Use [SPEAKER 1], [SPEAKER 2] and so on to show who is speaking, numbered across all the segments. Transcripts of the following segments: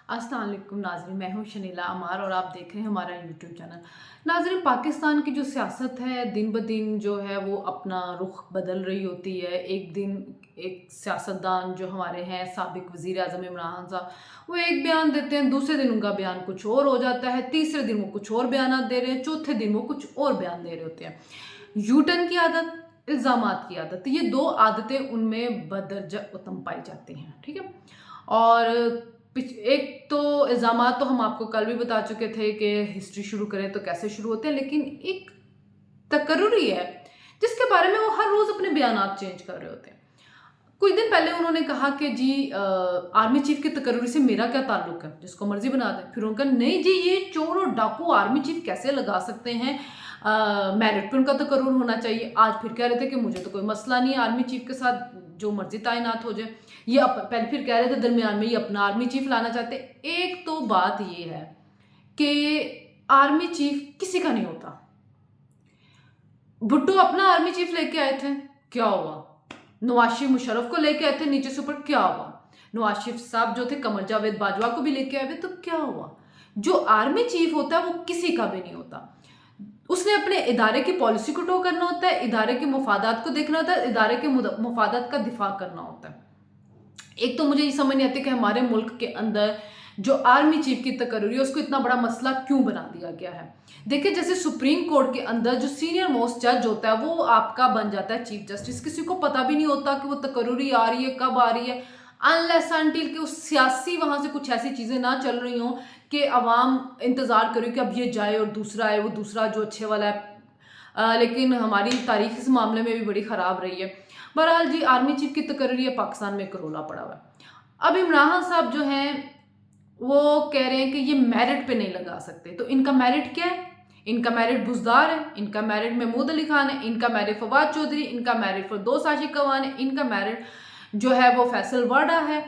[SPEAKER 1] अस्सलाम वालेकुम नाज़रीन, मैं हूँ शनीला अमार और आप देख रहे हैं हमारा यूट्यूब चैनल। नाज़रीन, पाकिस्तान की जो सियासत है दिन ब दिन जो है वो अपना रुख बदल रही होती है। एक दिन एक सियासतदान जो हमारे हैं साबिक वज़ीर आज़म इमरान खान साहब, वो एक बयान देते हैं, दूसरे दिन उनका बयान कुछ और हो जाता है, तीसरे दिन वो कुछ और बयानात दे रहे हैं, चौथे दिन वो कुछ और बयान दे रहे होते हैं। यू टर्न की आदत, इल्ज़ामात की आदत, ये 2 आदतें उनमें बदरजा उत्तम पाई जाती हैं, ठीक है? और एक तो इल्ज़ामात तो हम आपको कल भी बता चुके थे कि हिस्ट्री शुरू करें तो कैसे शुरू होते हैं, लेकिन एक तकर्रुरी है जिसके बारे में वो हर रोज़ अपने बयानात चेंज कर रहे होते हैं। कुछ दिन पहले उन्होंने कहा कि जी आर्मी चीफ की तकर्रुरी से मेरा क्या ताल्लुक है, जिसको मर्जी बना दें। फिर उनका नहीं जी, ये चोर और डाकू आर्मी चीफ कैसे लगा सकते हैं, मेरिट पे उनका तकर्रुर होना चाहिए। आज फिर कह रहे थे कि मुझे तो कोई मसला नहीं है आर्मी चीफ के साथ, जो मर्जी तैनात हो जाए। ये पहले फिर कह रहे थे दरमियान में ये अपना आर्मी चीफ लाना चाहते। एक तो बात ये है कि आर्मी चीफ किसी का नहीं होता। भुट्टो अपना आर्मी चीफ लेके आए थे, क्या हुआ? नवाज शरीफ मुशर्रफ को लेके आए थे नीचे से ऊपर, क्या हुआ? नवाज शरीफ साहब जो थे कमर जावेद बाजवा को भी लेके आए थे, तो क्या हुआ? जो आर्मी चीफ होता है वो किसी का भी नहीं होता। उसने अपने इदारे की पॉलिसी को टो करना होता है, इदारे के मुफादात को देखना होता है, इदारे के मुफादात का दिफा करना होता है। एक तो मुझे ये समझ नहीं आती कि हमारे मुल्क के अंदर जो आर्मी चीफ की तकर्रुरी है उसको इतना बड़ा मसला क्यों बना दिया गया है। देखिए, जैसे सुप्रीम कोर्ट के अंदर जो सीनियर मोस्ट जज होता है वो आपका बन जाता है चीफ जस्टिस। किसी को पता भी नहीं होता कि वो तकर्रुरी आ रही है, कब आ रही है, अनलेस अनटिल कि उस सियासी वहां से कुछ ऐसी चीजें ना चल रही हों कि अवाम इंतजार करे कि अब ये जाए और दूसरा आए, वो दूसरा जो अच्छे वाला है। लेकिन हमारी तारीख इस मामले में भी बड़ी ख़राब रही है। बहरहाल जी, आर्मी चीफ की तकर्री पाकिस्तान में करोला पड़ा हुआ है। अब इमरान खान साहब जो हैं वो कह रहे हैं कि ये मेरिट पे नहीं लगा सकते। तो इनका मेरिट क्या है? इनका मेरिट बुजदार है, इनका मेरिट महमूद अली खान है, इनका मेरिट फवाद चौधरी, इनका मेरिट फिरदौस आशिक कवान है, इनका मेरिट जो है वो फैसल वाडा है।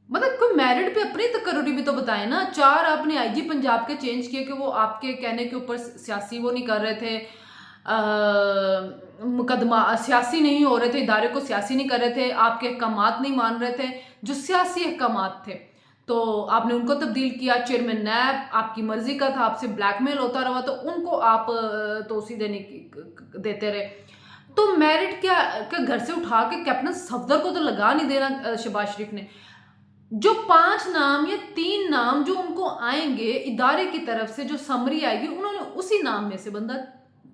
[SPEAKER 1] मतलब कोई मेरिट पे अपनी तकर्री भी तो बताएं ना। 4 आपने आईजी पंजाब के चेंज किए कि वो आपके कहने के ऊपर सियासी वो नहीं कर रहे थे, मुकदमा सियासी नहीं हो रहे थे, इदारे को सियासी नहीं कर रहे थे, आपके अहकामात नहीं मान रहे थे, जो सियासी अहकामात थे तो आपने उनको तब्दील किया। चेयरमैन नैब आपकी मर्जी का था, आपसे ब्लैकमेल होता रहा तो उनको आप तोसी देते रहे। तो मेरिट क्या घर से उठा के कैप्टन सफदर को तो लगा नहीं देना शहबाज शरीफ ने। जो 5 नाम या 3 नाम जो उनको आएंगे इदारे की तरफ से, जो समरी आएगी, उन्होंने उसी नाम में से बंदा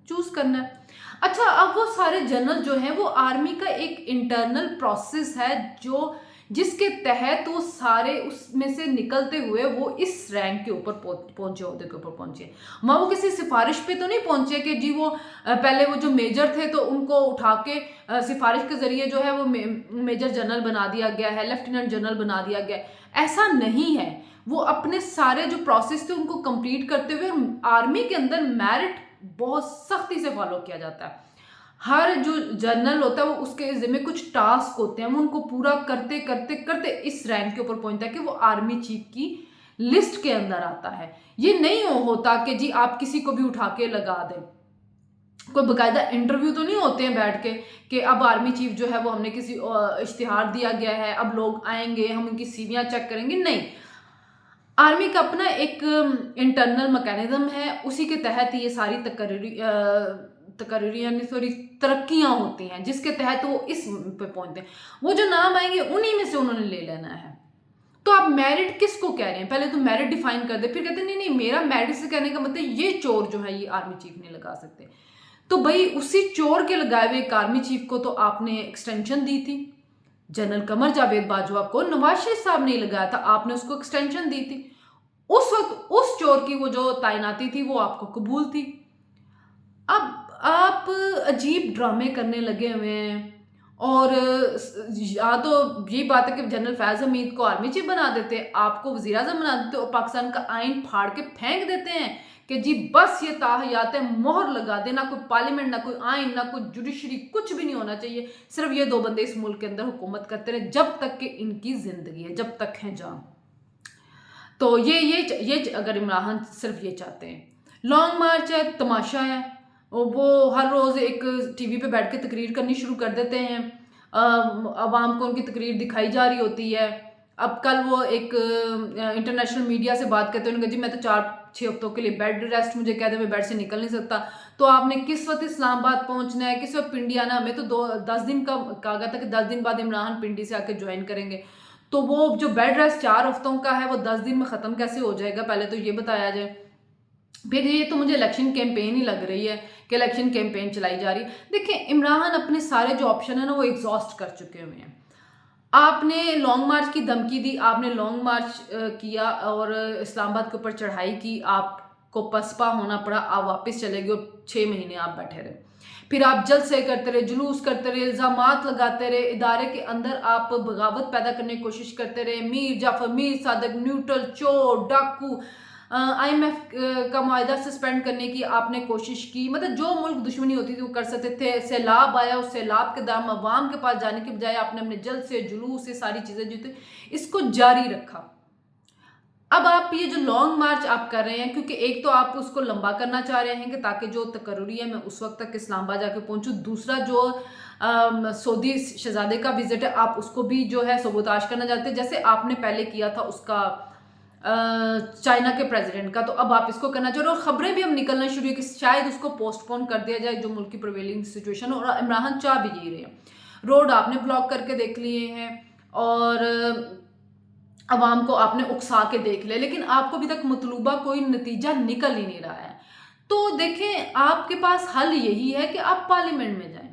[SPEAKER 1] चूज करना है। अच्छा, अब वो सारे जनरल जो हैं वो आर्मी का एक इंटरनल प्रोसेस है जो जिसके तहत वो सारे उसमें से निकलते हुए वो इस रैंक के ऊपर पहुंचे, ओहदे के ऊपर पहुंचे। वहां वो किसी सिफारिश पे तो नहीं पहुंचे कि जी वो पहले वो जो मेजर थे तो उनको उठा के सिफारिश के जरिए जो है वो मेजर जनरल बना दिया गया है, लेफ्टिनेंट जनरल बना दिया गया है। ऐसा नहीं है। वो अपने सारे जो प्रोसेस थे उनको कंप्लीट करते हुए आर्मी के अंदर मेरिट बहुत सख्ती से फॉलो किया जाता है। हर जो जनरल होता है वो उसके जिम्मे कुछ टास्क होते हैं, वो उनको पूरा करते करते करते इस रैंक के ऊपर पहुंचता है कि वो आर्मी चीफ की लिस्ट के अंदर आता है। ये नहीं होता कि जी आप किसी को भी उठा के लगा दें। कोई बकायदा इंटरव्यू तो नहीं होते हैं बैठ के कि अब आर्मी चीफ जो है वो हमने किसी इश्तिहार दिया गया है, अब लोग आएंगे, हम उनकी सीवियां चेक करेंगे। नहीं, आर्मी का अपना एक इंटरनल मैकेनिज्म है, उसी के तहत ये सारी तकर्रियाँ यानी सॉरी तरक्कियाँ होती हैं जिसके तहत वो इस पे पहुंचते हैं। वो जो नाम आएंगे उन्हीं में से उन्होंने ले लेना है। तो आप मेरिट किसको कह रहे हैं? पहले तो मेरिट डिफाइन कर दे, फिर कहते हैं नहीं नहीं, मेरा मेरिट से कहने का मतलब ये चोर जो है ये आर्मी चीफ नहीं लगा सकते। तो भाई उसी चोर के लगाए हुए एक आर्मी चीफ को तो आपने एक्सटेंशन दी थी। जनरल कमर जावेद बाजवा को नवाज शरीफ साहब ने लगाया था, आपने उसको एक्सटेंशन दी थी। उस वक्त उस चोर की वो जो तैनाती थी वो आपको कबूल थी। अब आप अजीब ड्रामे करने लगे हुए हैं। और या तो ये बात है कि जनरल फैज हमीद को आर्मी चीफ बना देते, आपको वजीर आजम बना देते और पाकिस्तान का आइन फाड़ के फेंक देते हैं कि जी बस ये ताहयात है, मोहर लगा दे। ना कोई पार्लियामेंट, ना कोई आइन, ना कोई जुडिशरी, कुछ भी नहीं होना चाहिए। सिर्फ ये 2 बंदे इस मुल्क के अंदर हुकूमत करते रहे जब तक कि इनकी जिंदगी है, जब तक है जान। तो ये अगर इमरान खान सिर्फ ये चाहते हैं। लॉन्ग मार्च है, तमाशा है, वो हर रोज़ एक टीवी पे बैठ के तकरीर करनी शुरू कर देते हैं। अवाम को उनकी तकरीर दिखाई जा रही होती है। अब कल वो एक इंटरनेशनल मीडिया से बात करते हैं, उन्होंने कहा जी मैं तो 4-6 हफ्तों के लिए बेड रेस्ट मुझे कहते हैं, मैं बेड से निकल नहीं सकता। तो आपने किस वक्त इस्लामाबाद पहुंचना है, किस वक्त पिंडी आना, हमें तो 10 दिन का कहा गया था कि 10 दिन बाद इमरान पिंडी से आके ज्वाइन करेंगे। तो वो जो बेड रेस्ट 4 हफ्तों का है वो 10 दिन में ख़त्म कैसे हो जाएगा, पहले तो ये बताया जाए। फिर ये तो मुझे इलेक्शन कैंपेन ही लग रही है कि इलेक्शन कैंपेन चलाई जा रही है। देखिए इमरान अपने सारे जो ऑप्शन है ना वो एग्जॉस्ट कर चुके हुए हैं। आपने लॉन्ग मार्च की धमकी दी, आपने लॉन्ग मार्च किया और इस्लामाबाद के ऊपर चढ़ाई की, आपको पसपा होना पड़ा, आप वापस चले गए और 6 महीने आप बैठे रहे। फिर आप जल्द से करते रहे, जुलूस करते रहे, इल्ज़ामात लगाते रहे, इदारे के अंदर आप बगावत पैदा करने की कोशिश करते रहे, मीर जाफर, मीर सादक, न्यूट्रल, चोर, डाकू, IMF का मुआहदा सस्पेंड करने की आपने कोशिश की। मतलब जो मुल्क दुश्मनी होती थी वो कर सकते थे। सैलाब आया, उस सैलाब के दाम अवाम के पास जाने के बजाय आपने अपने जल्द से जुलूस से सारी चीज़ें जो थी इसको जारी रखा। अब आप ये जो लॉन्ग मार्च आप कर रहे हैं, क्योंकि एक तो आप उसको लंबा करना चाह रहे हैं कि ताकि जो तकर्री है मैं उस वक्त तक इस्लामाबाद जाके पहुंचूं, दूसरा जो सऊदी शहजादे का विजिट है आप उसको भी जो है सबूताश करना चाहते हैं, जैसे आपने पहले किया था उसका चाइना के प्रेसिडेंट का। तो अब आप इसको करना चाह रहे हो और खबरें भी अब निकलना शुरू है कि शायद उसको पोस्टपोन कर दिया जाए, जो मुल्क की प्रिवेलिंग सिचुएशन, और इमरान चाह भी यही रहे हैं। रोड आपने ब्लॉक करके देख लिए हैं और अवाम को आपने उकसा के देख लिया, लेकिन आपको अभी तक मतलूबा कोई नतीजा निकल ही नहीं रहा है। तो देखें आपके पास हल यही है कि आप पार्लियामेंट में जाएं।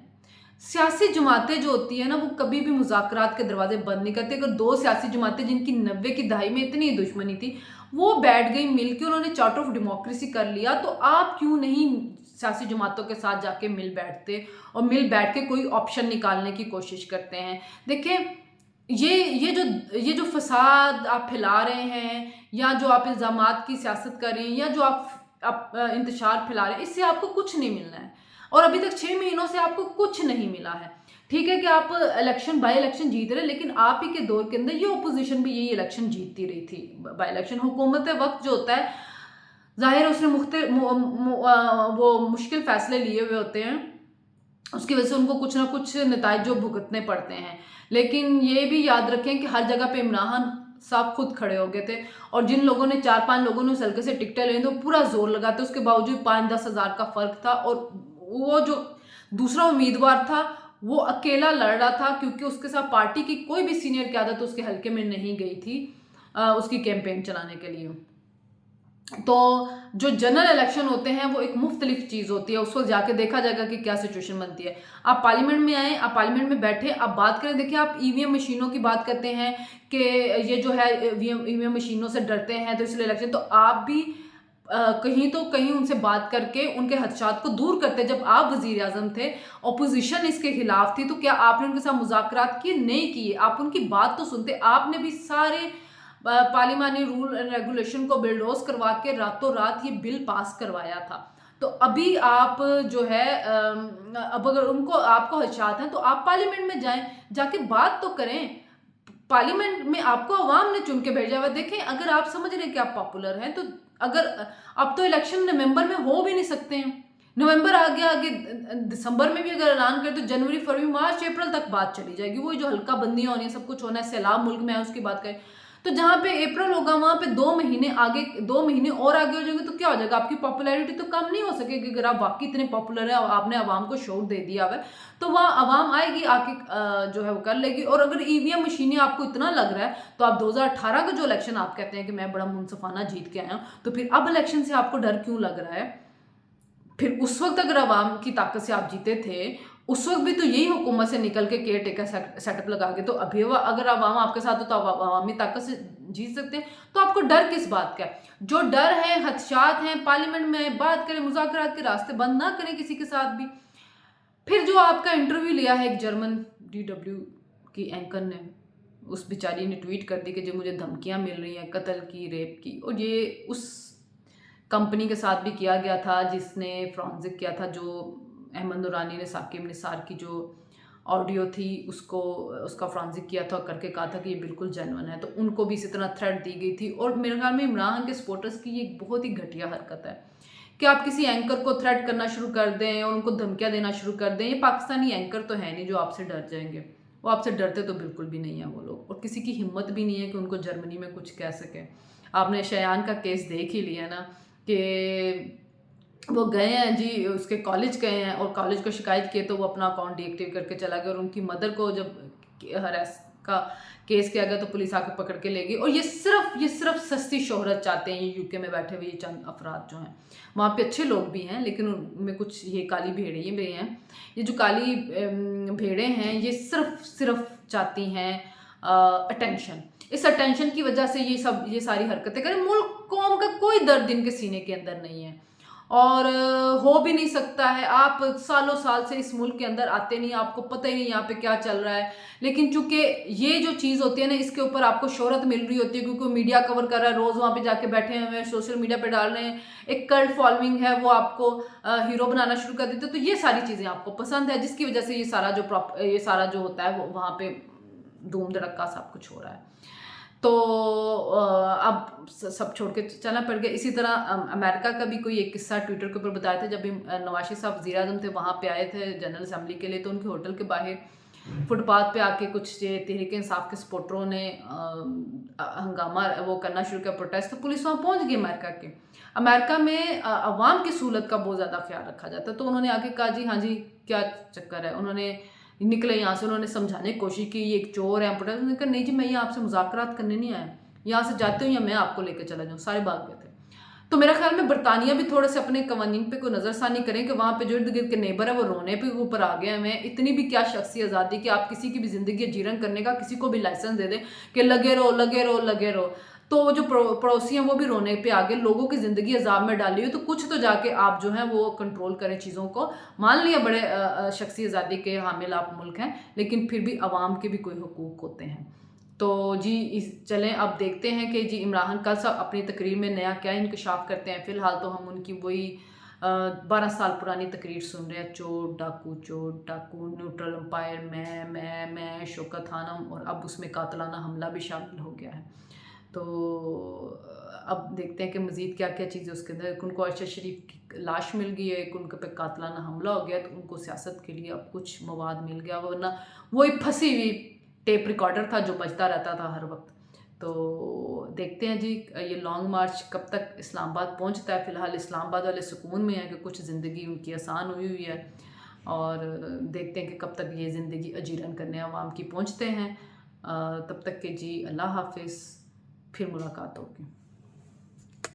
[SPEAKER 1] सियासी जमातें जो होती है ना वो कभी भी मुज़ाकरात के दरवाजे बंद नहीं करती। अगर 2 सियासी जमातें जिनकी 90 की दहाई में इतनी दुश्मनी थी वो बैठ गई मिलकर, उन्होंने चार्टर ऑफ डेमोक्रेसी कर लिया, तो आप क्यों नहीं सियासी जमातों के साथ जाके मिल बैठते और मिल बैठ के कोई ऑप्शन निकालने की कोशिश करते हैं। देखें ये जो फसाद आप फैला रहे हैं या जो आप इल्ज़ामात की सियासत कर रहे हैं या जो आप इंतशार फैला रहे हैं, इससे आपको कुछ नहीं मिलना है और अभी तक 6 महीनों से आपको कुछ नहीं मिला है। ठीक है कि आप बाई इलेक्शन जीत रहे, लेकिन आप ही के दौर के अंदर ये ओपोजिशन भी यही इलेक्शन जीतती रही थी। बाई इलेक्शन हुकूमत वक्त जो होता है जाहिर है उसने वो मुश्किल फैसले लिए हुए होते हैं, उसकी वजह से उनको कुछ ना कुछ नताइज जो भुगतने पड़ते हैं। लेकिन ये भी याद रखें कि हर जगह पे इमरान साहब खुद खड़े हो गए थे और जिन लोगों ने 4-5 लोगों ने उस हल्के से टिकटें लेनी तो पूरा जोर लगाते, उसके बावजूद 5-10 हज़ार का फर्क था और वो जो दूसरा उम्मीदवार था वो अकेला लड़ रहा था क्योंकि उसके साथ पार्टी की कोई भी सीनियर क़यादत उसके हल्के में नहीं गई थी उसकी कैंपेन चलाने के लिए। तो जो जनरल इलेक्शन होते हैं वो एक मुख्तलिफ चीज़ होती है, उस वक्त जाके देखा जाएगा कि क्या सिचुएशन बनती है। आप पार्लियामेंट में आए, आप पार्लियामेंट में बैठे, आप बात करें। देखिए आप ईवीएम मशीनों की बात करते हैं कि ये जो है ईवीएम मशीनों से डरते हैं तो इसलिए इलेक्शन, तो आप भी कहीं उनसे बात करके उनके खदशात को दूर करते। जब आप वजीर आजम थे, अपोजिशन इसके खिलाफ थी, तो क्या आपने उनके साथ मुज़ाकरात किए? नहीं किए। आप उनकी बात तो सुनते। आपने भी सारे पार्लियामानी रूल एंड रेगुलेशन को बिल्डोज करवा के रातों रात ये बिल पास करवाया था। तो अभी आप जो है अब अगर उनको आपको खदशात हैं तो आप पार्लियामेंट में जाएं, जाके बात तो करें। पार्लियामेंट में आपको अवाम ने चुन के भेजा हुआ। देखें अगर आप समझ रहे हैं कि आप पॉपुलर हैं तो अगर अब तो इलेक्शन नवंबर में हो भी नहीं सकते हैं, नवंबर आगे दिसंबर में भी अगर ऐलान करें तो जनवरी, फरवरी, मार्च, अप्रैल तक बात चली जाएगी। वही जो हल्का बंदियां होनी है, सब कुछ होना है, सैलाब मुल्क में है उसकी बात करें तो जहाँ पे अप्रैल होगा वहां पे 2 महीने और आगे हो जाएंगे तो क्या हो जाएगा? आपकी पॉपुलैरिटी तो कम नहीं हो सकेगी। अगर आप वाकई इतने पॉपुलर है और आपने आवाम को शोर दे दिया है तो वहाँ आवाम आएगी, आके जो है वो कर लेगी। और अगर ईवीएम मशीनें आपको इतना लग रहा है तो आप 2018 का जो इलेक्शन आप कहते हैं कि मैं बड़ा मुनसफाना जीत के आया हूँ, तो फिर अब इलेक्शन से आपको डर क्यों लग रहा है? फिर उस वक्त अगर आवाम की ताकत से आप जीते थे, उस वक्त भी तो यही हुकूमत से निकल के केयर टेकर सेटअप लगा के, तो अभी अगर आवाम आपके साथ हो तो आप अवामी ताकत से जीत सकते हैं। तो आपको डर किस बात का है? जो डर है, खदशात हैं, पार्लियामेंट में बात करें, मुज़ाकरात के रास्ते बंद ना करें किसी के साथ भी। फिर जो आपका इंटरव्यू लिया है एक जर्मन DW की एंकर ने, उस बेचारी ने ट्वीट कर दी कि जो मुझे धमकियां मिल रही हैं कत्ल की, रेप की, और ये उस कंपनी के साथ भी किया गया था जिसने फ्रॉन्जिक किया था, जो अहमद नूरानी ने साकिब निसार की जो ऑडियो थी उसका फ्रॉन्जिक किया था, करके कहा था कि ये बिल्कुल जेन्युइन है। तो उनको भी इसी तरह थ्रेट दी गई थी। और मेरे ख्याल में इमरान के सपोर्टर्स की ये एक बहुत ही घटिया हरकत है कि आप किसी एंकर को थ्रेट करना शुरू कर दें और उनको धमकियां देना शुरू कर दें। ये पाकिस्तानी एंकर तो है नहीं जो आपसे डर जाएंगे। वो आपसे डरते तो बिल्कुल भी नहीं है वो लोग, और किसी की हिम्मत भी नहीं है कि उनको जर्मनी में कुछ कह सके। आपने शयान का केस देख ही लिया ना, कि वो गए हैं जी, उसके कॉलेज गए हैं और कॉलेज को शिकायत की तो वो अपना अकाउंट डीएक्टिव करके चला गया, और उनकी मदर को जब हरास का केस किया गया तो पुलिस आके पकड़ के ले गई। और ये सिर्फ सस्ती शोहरत चाहते हैं ये यूके में बैठे हुए ये चंद अफराद जो हैं। वहाँ पे अच्छे लोग भी हैं, लेकिन उनमें कुछ ये काली भेड़ें भी हैं। ये जो काली भेड़ें हैं ये सिर्फ चाहती हैं अटेंशन। इस अटेंशन की वजह से ये सारी हरकतें करें। मुल्क कौम का कोई दर्द इनके सीने के अंदर नहीं है, और हो भी नहीं सकता है। आप सालों साल से इस मुल्क के अंदर आते नहीं, आपको पता ही नहीं यहाँ पे क्या चल रहा है। लेकिन चूंकि ये जो चीज़ होती है ना, इसके ऊपर आपको शोहरत मिल रही होती है, क्योंकि मीडिया कवर कर रहा है, रोज़ वहाँ पे जाके बैठे हुए हैं, सोशल मीडिया पे डाल रहे हैं, एक कल्ट फॉलोइंग है, वो आपको हीरो बनाना शुरू कर देते हैं। तो ये सारी चीज़ें आपको पसंद है, जिसकी वजह से ये सारा जो होता है वो वहाँ पे धूम धड़क्का सब कुछ हो रहा है। तो अब सब छोड़ के चलना पड़ गया। इसी तरह अमेरिका का भी कोई एक किस्सा ट्विटर के ऊपर बताया था, जब भी नवाज शरीफ साहब वज़ीर आज़म थे, वहाँ पे आए थे जनरल असेंबली के लिए, तो उनके होटल के बाहर फुटपाथ पे आके कुछ तहरीक इंसाफ के सपोर्टरों ने हंगामा वो करना शुरू किया, प्रोटेस्ट। तो पुलिस वहाँ पहुँच गई अमेरिका में अवाम की सहूलत का बहुत ज़्यादा ख्याल रखा जाता है। तो उन्होंने आके कहा जी हाँ जी क्या चक्कर है, उन्होंने निकले यहाँ से, उन्होंने समझाने की कोशिश की ये एक चोर है प्रोटेस्ट। उन्होंने कहा नहीं जी, मैं यहाँ आपसे मुज़ाकरात करने नहीं आया, यहाँ से जाते हूँ या मैं आपको लेकर चला जाऊँ। सारे भाग गए थे। तो मेरा ख्याल में बरतानिया भी थोड़े से अपने कवानीन पे कोई नज़रसानी करें कि वहाँ पे जो इर्द गिर्द के नेबर है वो रोने पे ऊपर आ गए हैं। इतनी भी क्या शख्सी आज़ादी कि आप किसी की भी ज़िंदगी जीरन करने का किसी को भी लाइसेंस दे दें कि लगे रहो लगे रहो लगे रहो, तो वो जो पड़ोसी हैं वो भी रोने पे आ गए, लोगों की ज़िंदगी अजाब में डाली हुई। तो कुछ तो जाके आप जो है वो कंट्रोल करें चीज़ों को। मान लिया बड़े शख्सी आज़ादी के हामिल आप मुल्क हैं, लेकिन फिर भी आवाम के भी कोई हुकूक होते हैं। तो जी चलें अब देखते हैं कि जी इमरान कल साहब अपनी तकरीर में नया क्या इंकशाफ करते हैं। फ़िलहाल तो हम उनकी वही 12 साल पुरानी तकरीर सुन रहे हैं, चोर डाकू न्यूट्रल अंपायर, मैं शौकत खानम, और अब उसमें कातलाना हमला भी शामिल हो गया है। तो अब देखते हैं कि मज़ीद क्या क्या चीज़ें उसके अंदर। उनको अरशद शरीफ की लाश मिल गई है, उनके पे कातलाना हमला हो गया, तो उनको सियासत के लिए अब कुछ मवाद मिल गया, वरना वही फंसी हुई टेप रिकॉर्डर था जो बजता रहता था हर वक्त। तो देखते हैं जी ये लॉन्ग मार्च कब तक इस्लामाबाद पहुंचता है। फ़िलहाल इस्लामाबाद वाले सुकून में है कि कुछ ज़िंदगी उनकी आसान हुई है, और देखते हैं कि कब तक ये ज़िंदगी अजीरन करने अवाम की पहुंचते हैं। तब तक के जी अल्लाह हाफिज़, फिर मुलाकात होगी।